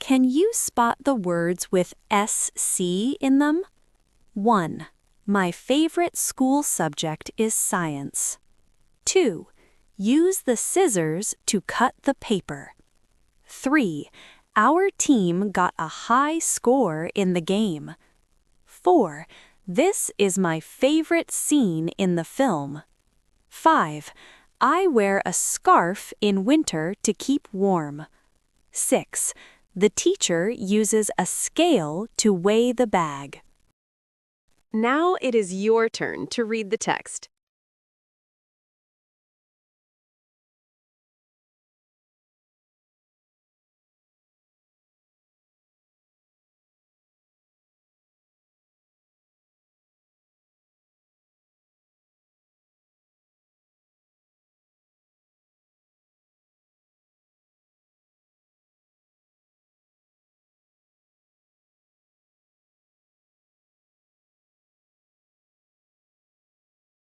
Can you spot the words with SC in them? 1. My favorite school subject is science. 2. Use the scissors to cut the paper. 3. Our team got a high score in the game. 4. This is my favorite scene in the film. 5. I wear a scarf in winter to keep warm. 6. The teacher uses a scale to weigh the bag. Now it is your turn to read the text.